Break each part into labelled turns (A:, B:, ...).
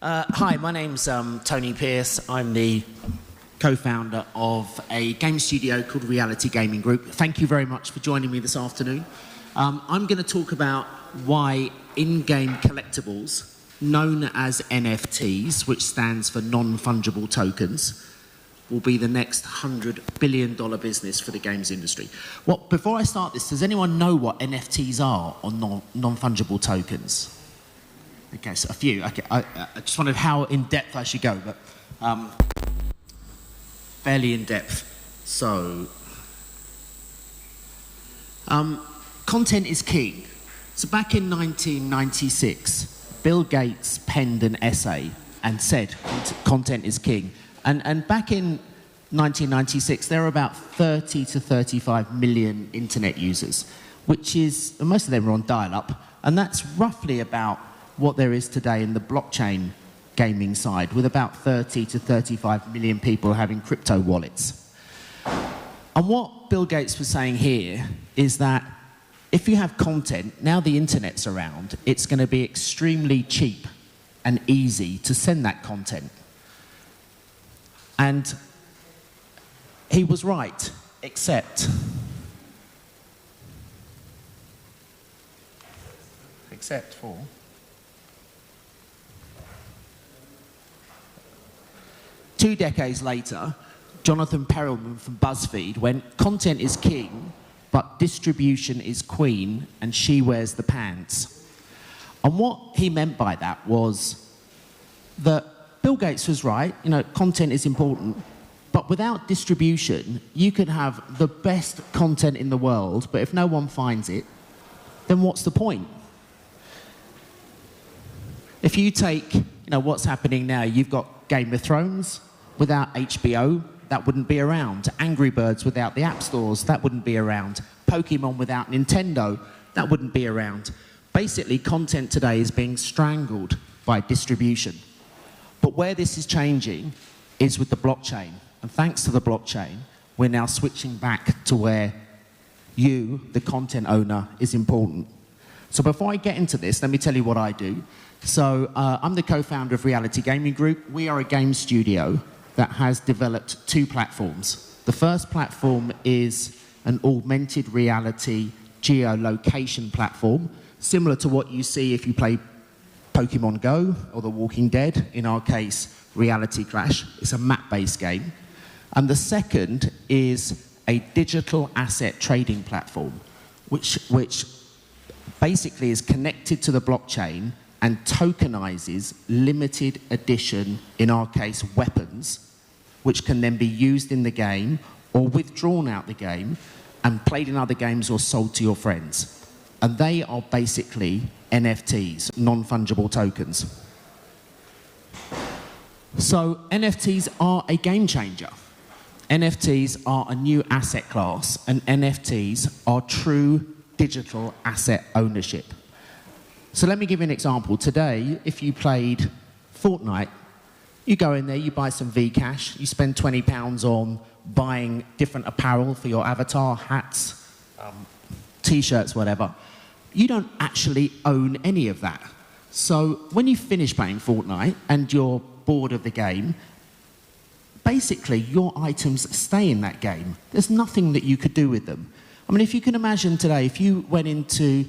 A: Hi, my name's Tony Pearce. I'm the co-founder of a game studio called Reality Gaming Group. Thank you very much for joining me this afternoon. I'm going to talk about why in-game collectibles, known as NFTs, which stands for non-fungible tokens, will be the next $100 billion business for the games industry. Before I start this, does anyone know what NFTs are, or non-fungible tokens? Okay, so a few. Okay, I just wondered how in-depth I should go, but fairly in-depth. So, content is king. So back in 1996, Bill Gates penned an essay and said content is king. And back in 1996, there were about 30 to 35 million internet users, which is, most of them were on dial-up, and that's roughly about what there is today in the blockchain gaming side, with about 30 to 35 million people having crypto wallets. And what Bill Gates was saying here is that if you have content, now the internet's around, it's going to be extremely cheap and easy to send that content. And he was right, except for 2 decades later, Jonathan Perelman from BuzzFeed went, content is king, but distribution is queen, and she wears the pants. And what he meant by that was that Bill Gates was right, content is important, but without distribution, you could have the best content in the world, but if no one finds it, then what's the point? If you take, what's happening now, you've got Game of Thrones. Without HBO, that wouldn't be around. Angry Birds without the app stores, that wouldn't be around. Pokemon without Nintendo, that wouldn't be around. Basically, content today is being strangled by distribution. But where this is changing is with the blockchain. And thanks to the blockchain, we're now switching back to where you, the content owner, is important. So before I get into this, let me tell you what I do. So I'm the co-founder of Reality Gaming Group. We are a game studio that has developed 2 platforms. The first platform is an augmented reality geolocation platform, similar to what you see if you play Pokemon Go or The Walking Dead, in our case, Reality Crash. It's a map-based game. And the second is a digital asset trading platform, which basically is connected to the blockchain and tokenizes limited edition, in our case, weapons, which can then be used in the game or withdrawn out the game and played in other games or sold to your friends. And they are basically NFTs, non-fungible tokens. So NFTs are a game changer. NFTs are a new asset class, and NFTs are true digital asset ownership. So let me give you an example. Today, if you played Fortnite, you go in there, you buy some Vcash, you spend £20 on buying different apparel for your avatar, hats, t-shirts, whatever. You don't actually own any of that. So when you finish playing Fortnite and you're bored of the game, basically your items stay in that game. There's nothing that you could do with them. I mean, if you can imagine today, if you went into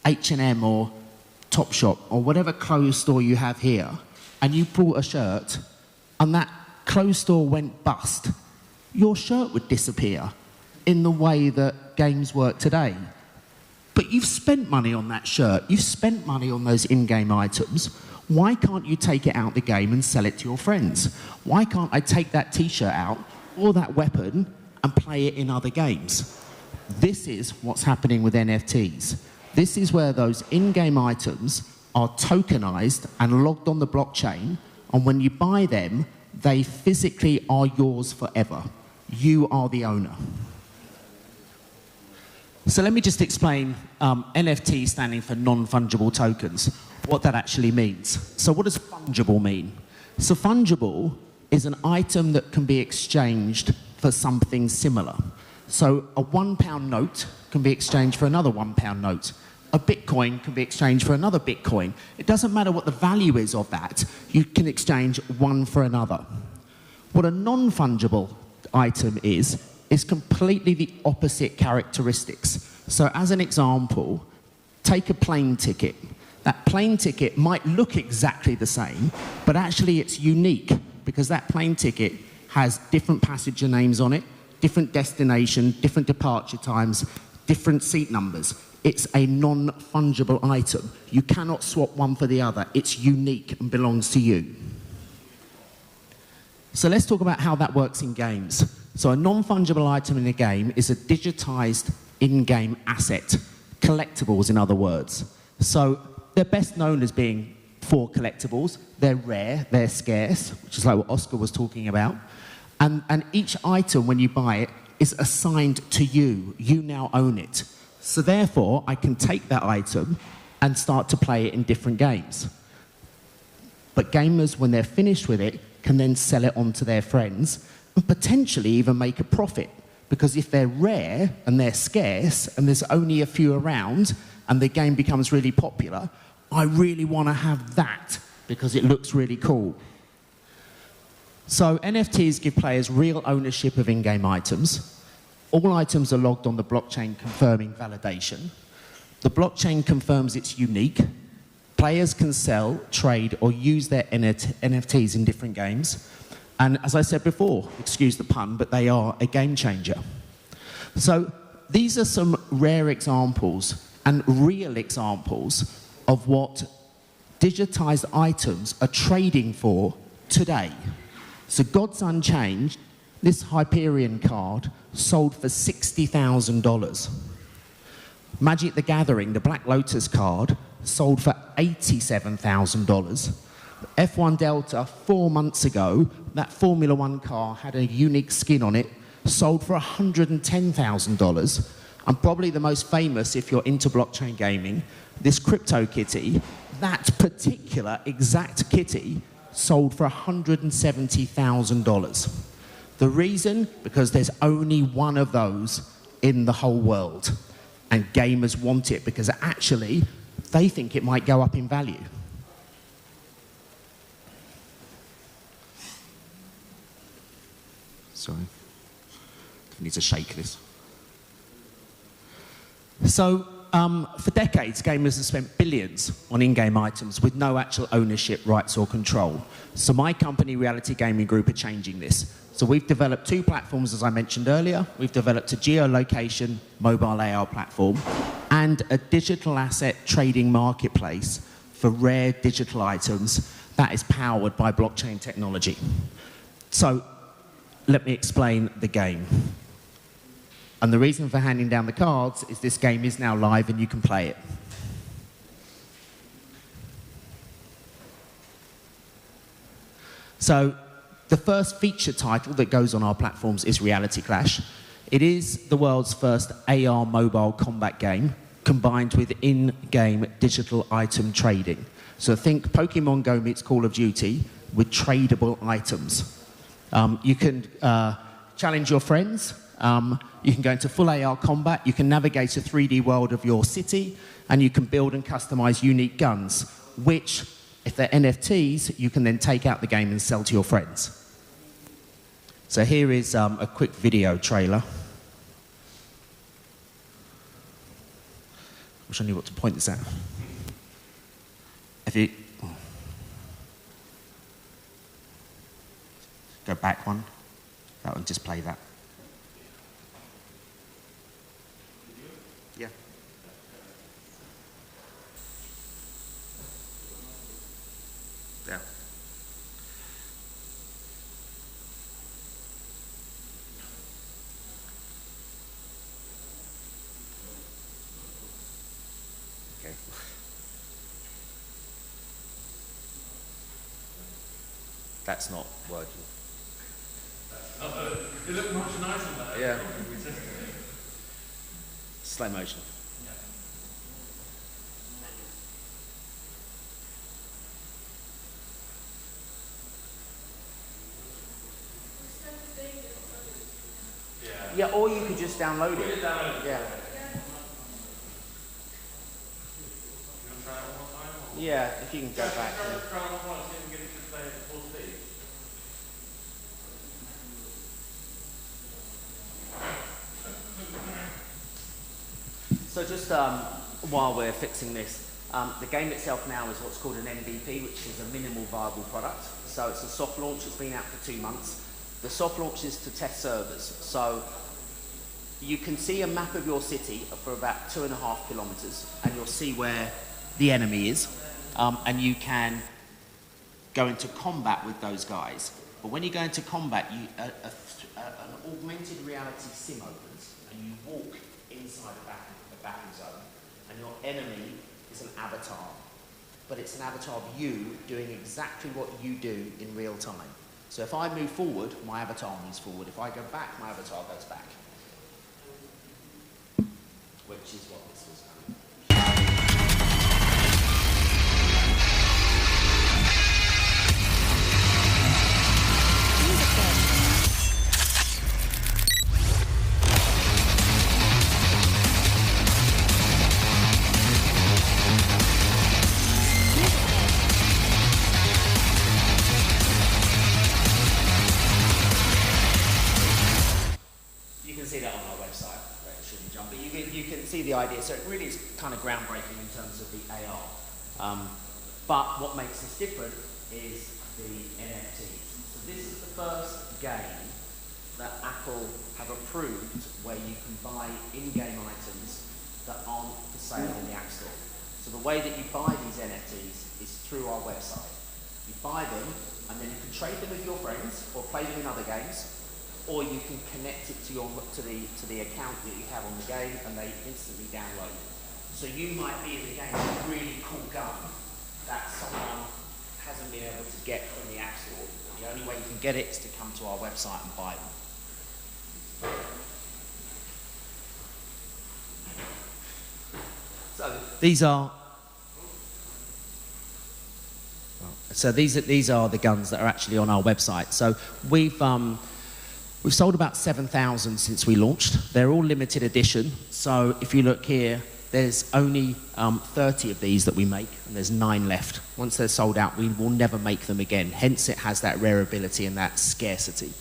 A: H&M or Topshop or whatever clothes store you have here, and you bought a shirt, and that clothes store went bust, your shirt would disappear in the way that games work today. But you've spent money on that shirt, you've spent money on those in-game items. Why can't you take it out the game and sell it to your friends? Why can't I take that t-shirt out or that weapon and play it in other games? This is what's happening with NFTs. This is where those in-game items are tokenized and logged on the blockchain, and when you buy them, they physically are yours forever. You are the owner. So let me just explain NFT standing for non-fungible tokens, what that actually means. So what does fungible mean? So fungible is an item that can be exchanged for something similar. So a £1 note can be exchanged for another £1 note. a Bitcoin can be exchanged for another Bitcoin. It doesn't matter what the value is of that. You can exchange one for another. What a non-fungible item is completely the opposite characteristics. So as an example, take a plane ticket. That plane ticket might look exactly the same, but actually it's unique because that plane ticket has different passenger names on it, different destination, different departure times, different seat numbers. It's a non-fungible item. You cannot swap one for the other. It's unique and belongs to you. So let's talk about how that works in games. So a non-fungible item in a game is a digitized in-game asset. Collectibles, in other words. So they're best known as being for collectibles. They're rare, they're scarce, which is like what Oscar was talking about. And each item, when you buy it, is assigned to you. You now own it. So therefore, I can take that item and start to play it in different games. But gamers, when they're finished with it, can then sell it on to their friends and potentially even make a profit. Because if they're rare and they're scarce and there's only a few around and the game becomes really popular, I really want to have that because it looks really cool. So NFTs give players real ownership of in-game items. All items are logged on the blockchain confirming validation. The blockchain confirms it's unique. Players can sell, trade, or use their NFTs in different games. And as I said before, excuse the pun, but they are a game changer. So these are some rare examples and real examples of what digitized items are trading for today. So Gods Unchanged, this Hyperion card, sold for $60,000. Magic the Gathering, the Black Lotus card, sold for $87,000. F1 Delta, 4 months ago, that Formula One car had a unique skin on it, sold for $110,000. And probably the most famous, if you're into blockchain gaming, this Crypto Kitty, that particular exact kitty sold for $170,000. The reason? Because there's only one of those in the whole world. And gamers want it because actually they think it might go up in value. Sorry. I need to shake this. So, for decades, gamers have spent billions on in-game items with no actual ownership, rights, or control. So my company, Reality Gaming Group, are changing this. So we've developed 2 platforms, as I mentioned earlier. We've developed a geolocation mobile AR platform and a digital asset trading marketplace for rare digital items that is powered by blockchain technology. So let me explain the game. And the reason for handing down the cards is this game is now live and you can play it. So the first feature title that goes on our platforms is Reality Clash. It is the world's first AR mobile combat game combined with in-game digital item trading. So think Pokemon Go meets Call of Duty with tradable items. You can challenge your friends. You can go into full AR combat. You can navigate a 3D world of your city. And you can build and customize unique guns, which, if they're NFTs, you can then take out the game and sell to your friends. So here is a quick video trailer. I wish I knew what to point this at. If you go back one, that one, just play that. Yeah. Yeah. Okay. That's not working.
B: It looked much nicer than that.
A: Yeah. Slow motion. Yeah, or you could just download it. Yeah. Yeah, if you can go back. So just while we're fixing this, the game itself now is what's called an MVP, which is a minimal viable product. So it's a soft launch. It's been out for 2 months. The soft launch is to test servers. So you can see a map of your city for about 2.5 kilometers, and you'll see where the enemy is, and you can go into combat with those guys. But when you go into combat, an augmented reality sim opens, and you walk inside a battle zone, and your enemy is an avatar. But it's an avatar of you doing exactly what you do in real time. So if I move forward, my avatar moves forward. If I go back, my avatar goes back. Which is what this was. You can see that on our website. It shouldn't jump, but you can see the idea. So it really is kind of groundbreaking in terms of the AR. But what makes this different is the NFTs. So this is the first game that Apple have approved where you can buy in-game items that aren't for sale in the App Store. So the way that you buy these NFTs is through our website. You buy them, and then you can trade them with your friends or play them in other games, or you can connect it to the account that you have on the game, and they instantly download it. So you might be in the game with a really cool gun that someone hasn't been able to get from the App Store. The only way you can get it is to come to our website and buy them. So these are the guns that are actually on our website. So we've sold about 7,000 since we launched. They're all limited edition. So if you look here, there's only 30 of these that we make, and there's 9 left. Once they're sold out, we will never make them again. Hence, it has that rareability and that scarcity.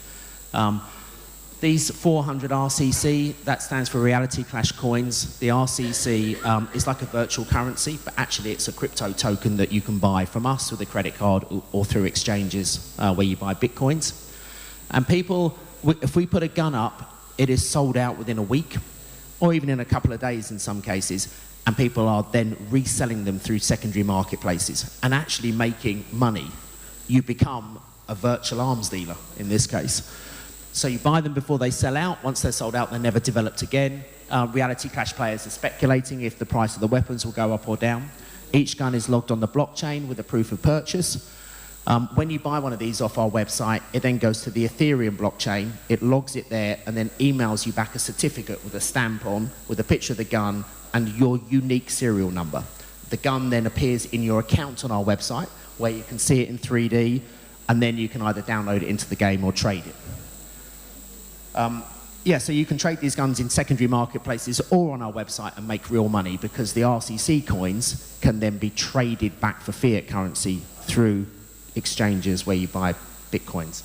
A: These 400 RCC, that stands for Reality Clash coins. The RCC is like a virtual currency, but actually it's a crypto token that you can buy from us with a credit card or through exchanges where you buy Bitcoins. And people, if we put a gun up, it is sold out within a week, or even in a couple of days in some cases, and people are then reselling them through secondary marketplaces and actually making money. You become a virtual arms dealer in this case. So you buy them before they sell out. Once they're sold out, they're never developed again. Reality Clash players are speculating if the price of the weapons will go up or down. Each gun is logged on the blockchain with a proof of purchase. When you buy one of these off our website, it then goes to the Ethereum blockchain, it logs it there, and then emails you back a certificate with a stamp on, with a picture of the gun, and your unique serial number. The gun then appears in your account on our website, where you can see it in 3D, and then you can either download it into the game or trade it. So you can trade these guns in secondary marketplaces or on our website and make real money, because the RCC coins can then be traded back for fiat currency through exchanges where you buy Bitcoins.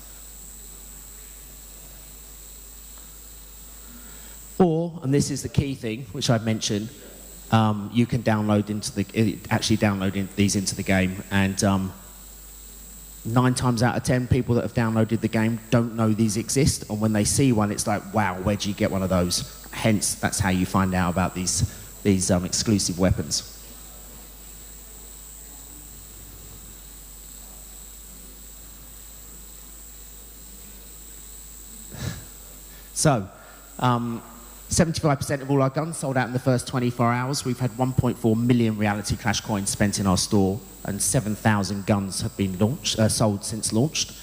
A: Or, and this is the key thing, which I've mentioned, you can download these into the game, and 9 times out of 10 people that have downloaded the game don't know these exist, and when they see one it's like, wow, where'd you get one of those? Hence, that's how you find out about these exclusive weapons. So, 75% of all our guns sold out in the first 24 hours. We've had 1.4 million Reality Clash coins spent in our store, and 7,000 guns have been sold since launched.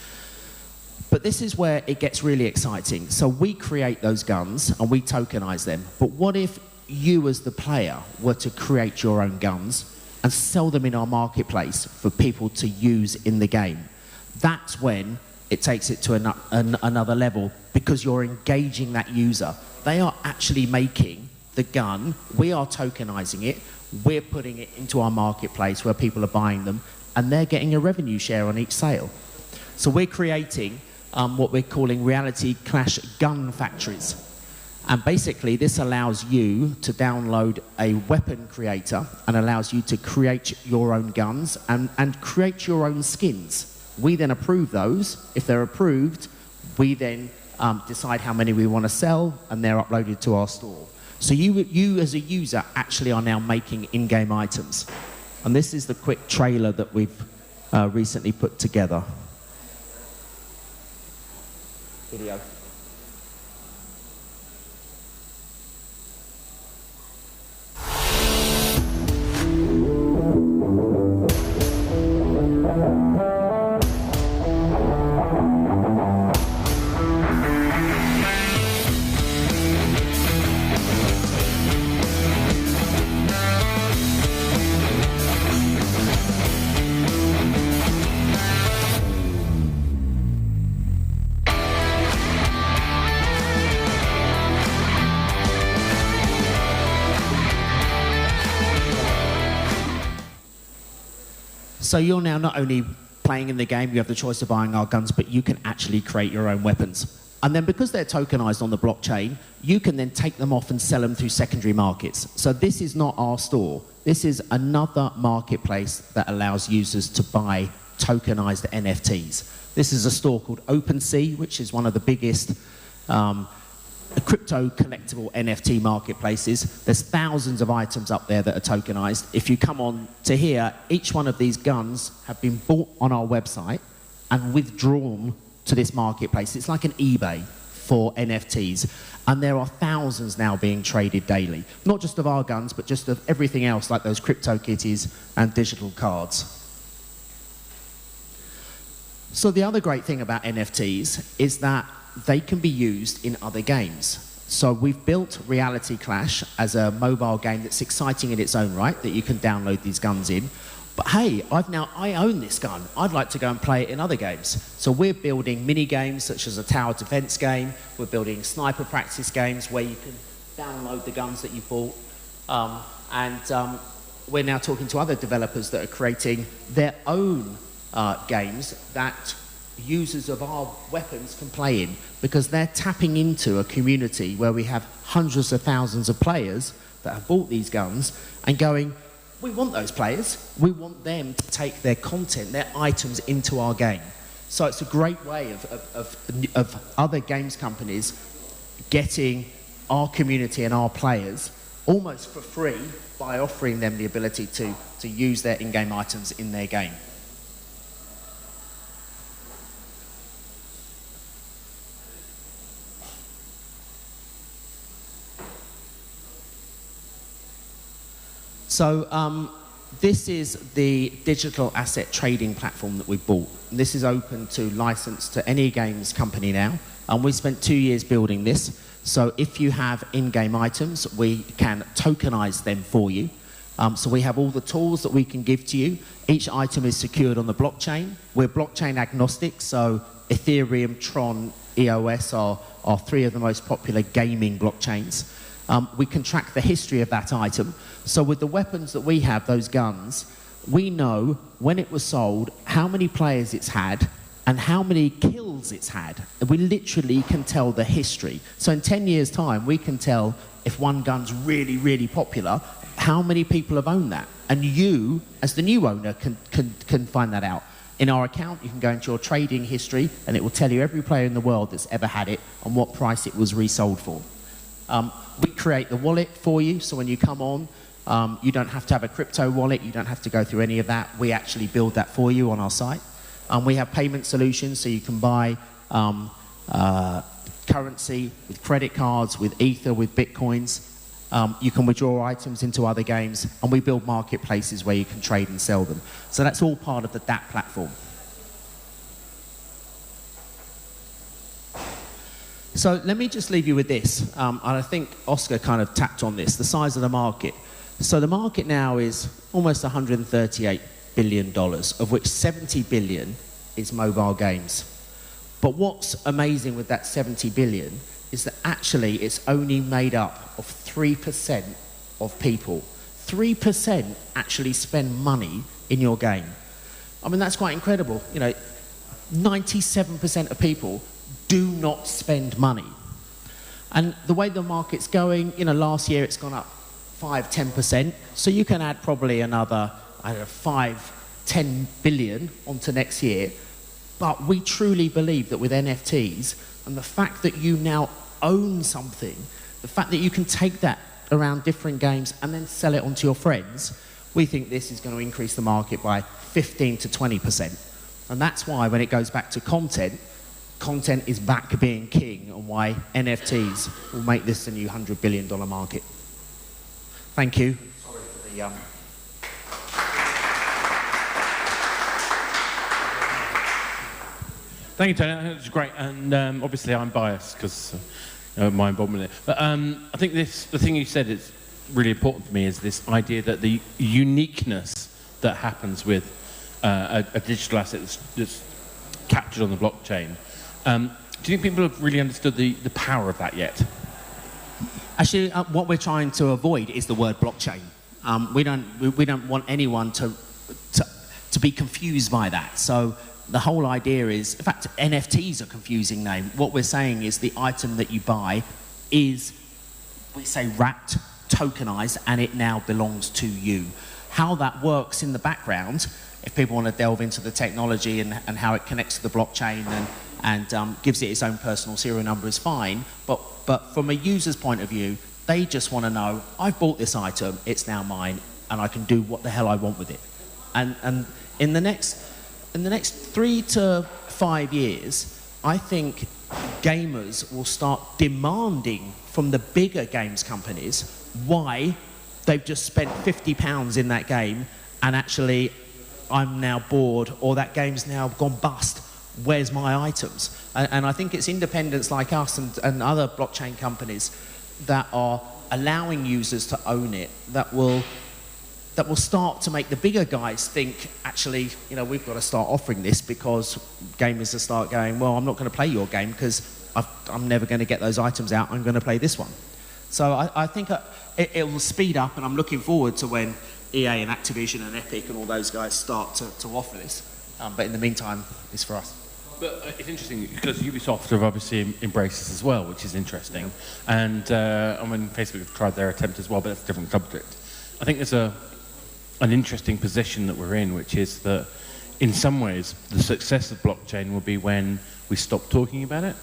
A: But this is where it gets really exciting. So we create those guns and we tokenize them. But what if you as the player were to create your own guns and sell them in our marketplace for people to use in the game? That's when it takes it to another level, because you're engaging that user. They are actually making the gun, we are tokenizing it, we're putting it into our marketplace where people are buying them, and they're getting a revenue share on each sale. So we're creating what we're calling Reality Clash gun factories. And basically, this allows you to download a weapon creator and allows you to create your own guns and create your own skins. We then approve those. If they're approved, we then decide how many we want to sell, and they're uploaded to our store. So you as a user actually are now making in-game items. And this is the quick trailer that we've recently put together. Video. So you're now not only playing in the game, you have the choice of buying our guns, but you can actually create your own weapons. And then because they're tokenized on the blockchain, you can then take them off and sell them through secondary markets. So this is not our store. This is another marketplace that allows users to buy tokenized NFTs. This is a store called OpenSea, which is one of the biggest crypto collectible NFT marketplaces. There's thousands of items up there that are tokenized. If you come on to here, each one of these guns have been bought on our website and withdrawn to this marketplace. It's like an eBay for NFTs. And there are thousands now being traded daily. Not just of our guns, but just of everything else, like those crypto kitties and digital cards. So the other great thing about NFTs is that they can be used in other games. So we've built Reality Clash as a mobile game that's exciting in its own right, that you can download these guns in. But hey, I own this gun. I'd like to go and play it in other games. So we're building mini games such as a tower defense game. We're building sniper practice games where you can download the guns that you bought. We're now talking to other developers that are creating their own games that users of our weapons can play in, because they're tapping into a community where we have hundreds of thousands of players that have bought these guns and going, we want those players. We want them to take their content, their items into our game. So it's a great way of other games companies getting our community and our players almost for free by offering them the ability to use their in-game items in their game. So this is the digital asset trading platform that we bought. And this is open to license to any games company now. And we spent 2 years building this. So if you have in-game items, we can tokenize them for you. So we have all the tools that we can give to you. Each item is secured on the blockchain. We're blockchain agnostic, so Ethereum, Tron, EOS are three of the most popular gaming blockchains. We can track the history of that item. So with the weapons that we have, those guns, we know when it was sold, how many players it's had, and how many kills it's had. We literally can tell the history. So in 10 years' time, we can tell if one gun's really, really popular, how many people have owned that. And you, as the new owner, can find that out. In our account, you can go into your trading history, and it will tell you every player in the world that's ever had it and what price it was resold for. We create the wallet for you, so when you come on, you don't have to have a crypto wallet, you don't have to go through any of that. We actually build that for you on our site. We have payment solutions, so you can buy currency with credit cards, with Ether, with Bitcoins. You can withdraw items into other games, and we build marketplaces where you can trade and sell them. So that's all part of the DApp platform. So let me just leave you with this, and I think Oscar kind of tapped on this, the size of the market. So the market now is almost $138 billion, of which 70 billion is mobile games. But what's amazing with that 70 billion is that actually it's only made up of 3% of people. 3% actually spend money in your game. I mean, that's quite incredible. 97% of people do not spend money. And the way the market's going, last year it's gone up 5-10%. So you can add probably another, 5-10 billion onto next year. But we truly believe that with NFTs and the fact that you now own something, the fact that you can take that around different games and then sell it onto your friends, we think this is going to increase the market by 15 to 20%. And that's why when it goes back to content is back being king, and why NFTs will make this the new $100 billion market. Thank you. Sorry for the...
C: Thank you, Tony. That was great. And obviously I'm biased because my involvement in it. But I think the thing you said is really important for me, is this idea that the uniqueness that happens with a digital asset that's captured on the blockchain. Do you think people have really understood the power of that yet?
A: Actually, what we're trying to avoid is the word blockchain. We don't want anyone to be confused by that. So the whole idea is, in fact, NFTs are a confusing name. What we're saying is the item that you buy is, we say, wrapped, tokenized, and it now belongs to you. How that works in the background, if people want to delve into the technology and how it connects to the blockchain and gives it its own personal serial number, is fine. But from a user's point of view, they just want to know, I've bought this item, it's now mine, and I can do what the hell I want with it. And in the next 3 to 5 years, I think gamers will start demanding from the bigger games companies why they've just spent £50 in that game and actually I'm now bored, or that game's now gone bust. Where's my items? And I think it's independents like us and other blockchain companies that are allowing users to own it that will start to make the bigger guys think, actually, we've got to start offering this, because gamers will start going, well, I'm not going to play your game because I'm never going to get those items out. I'm going to play this one. So I think it will speed up, and I'm looking forward to when EA and Activision and Epic and all those guys start to offer this. But in the meantime, it's for us.
C: But it's interesting because Ubisoft have obviously embraced this as well, which is interesting. And Facebook have tried their attempt as well, but that's a different subject. I think there's an interesting position that we're in, which is that in some ways the success of blockchain will be when we stop talking about it.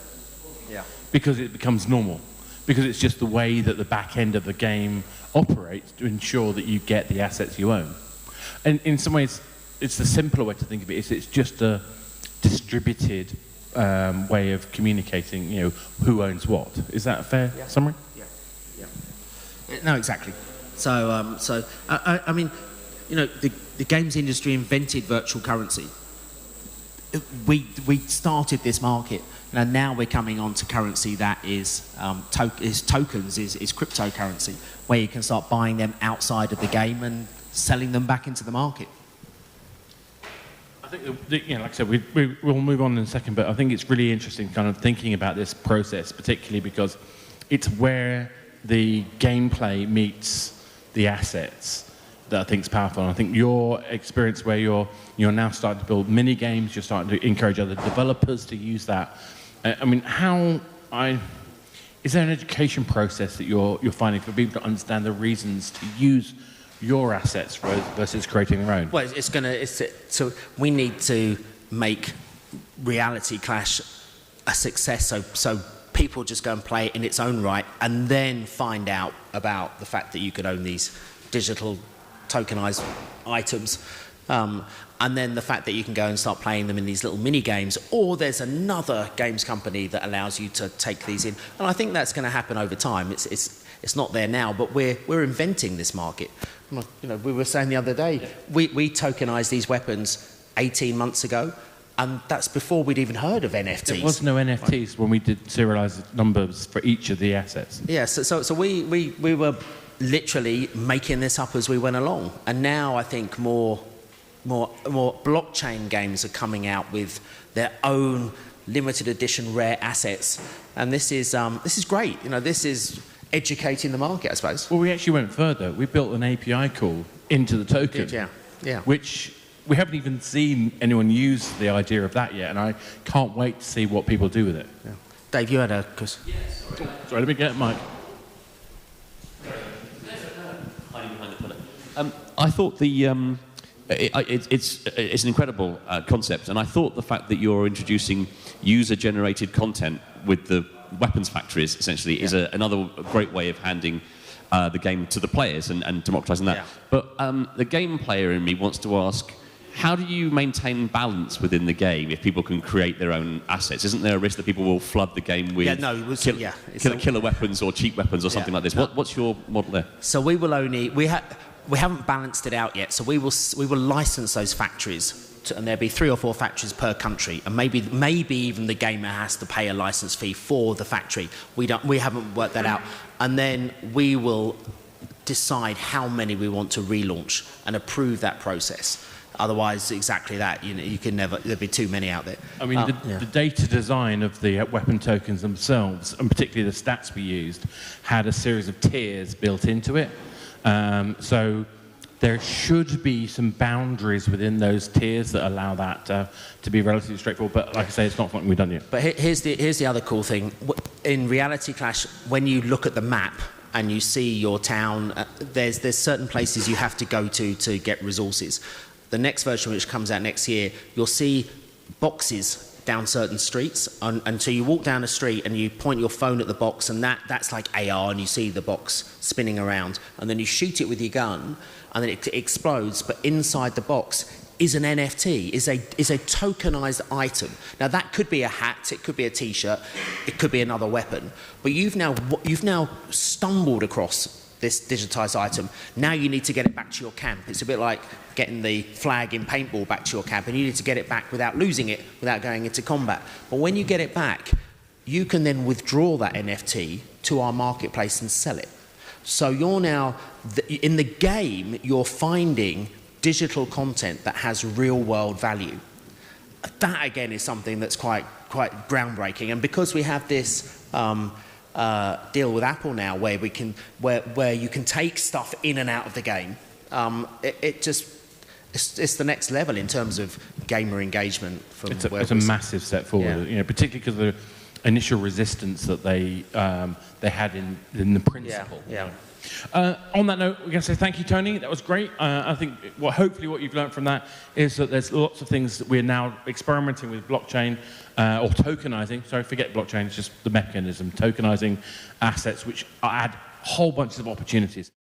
A: Yeah.
C: Because it becomes normal. Because it's just the way that the back end of the game operates to ensure that you get the assets you own. And in some ways, it's the simpler way to think of it. It's just a distributed way of communicating, who owns what. Is that a fair summary?
A: Yeah. No, exactly. So, I mean, the games industry invented virtual currency. We started this market, and now we're coming on to currency that is tokens, is cryptocurrency, where you can start buying them outside of the game and selling them back into the market.
C: I think, like I said, we'll move on in a second, but I think it's really interesting kind of thinking about this process, particularly because it's where the gameplay meets the assets that I think is powerful. And I think your experience where you're now starting to build mini games, you're starting to encourage other developers to use that. Is there an education process that you're finding for people to understand the reasons to use your assets versus creating their own?
A: Well, so we need to make Reality Clash a success, so people just go and play it in its own right, and then find out about the fact that you could own these digital tokenized items, and then the fact that you can go and start playing them in these little mini games, or there's another games company that allows you to take these in. And I think that's going to happen over time. It's not there now, but we're inventing this market. We were saying the other day, we tokenized these weapons 18 months ago, and that's before we'd even heard of NFTs.
C: There was no NFTs when we did serialized numbers for each of the assets.
A: Yeah, so we were literally making this up as we went along, and now I think more blockchain games are coming out with their own limited edition rare assets. And this is great. You know, this is educating the market, I suppose.
C: Well, we actually went further. We built an API call into the token,
A: yeah.
C: which we haven't even seen anyone use the idea of that yet, and I can't wait to see what people do with it.
A: Yeah. Dave, you had a...
C: Sorry, let me get Mike.
D: Hiding behind the pillar. I thought it's an incredible concept, and I thought the fact that you're introducing user-generated content with the weapons factories, essentially, is another great way of handing the game to the players and democratizing that.
A: Yeah.
D: But the game player in me wants to ask, how do you maintain balance within the game if people can create their own assets? Isn't there a risk that people will flood the game with killer weapons or cheap weapons or something like this? What's your model there?
A: So we will only... We haven't balanced it out yet, so we will license those factories, and there'll be 3 or 4 factories per country, and maybe even the gamer has to pay a license fee for the factory. We haven't worked that out, and then we will decide how many we want to relaunch and approve that process. Otherwise, exactly that. You know, you can never. There'll be too many out there.
C: I mean, the data design of the weapon tokens themselves, and particularly the stats we used, had a series of tiers built into it. So there should be some boundaries within those tiers that allow that to be relatively straightforward. But like I say, it's not something we've done yet.
A: But here's the other cool thing. In Reality Clash, when you look at the map and you see your town, there's certain places you have to go to get resources. The next version, which comes out next year, you'll see boxes down certain streets, and so you walk down a street and you point your phone at the box, and that's like AR, and you see the box spinning around, and then you shoot it with your gun, and then it explodes. But inside the box is an NFT, is a tokenized item. Now that could be a hat, it could be a T-shirt, it could be another weapon, but you've now stumbled across this digitized item. Now you need to get it back to your camp. It's a bit like getting the flag in paintball back to your camp, and you need to get it back without losing it, without going into combat. But when you get it back, you can then withdraw that NFT to our marketplace and sell it. So you're now, in the game, you're finding digital content that has real world value. That again is something that's quite groundbreaking. And because we have this deal with Apple now, where you can take stuff in and out of the game, it's the next level in terms of gamer engagement.
C: It's a massive step forward, you know, particularly because of the initial resistance that they had in the principle.
A: Yeah.
C: On that note, we're going to say thank you, Tony. That was great. I think hopefully what you've learned from that is that there's lots of things that we're now experimenting with blockchain or tokenizing. Sorry, forget blockchain. It's just the mechanism. Tokenizing assets, which add whole bunches of opportunities.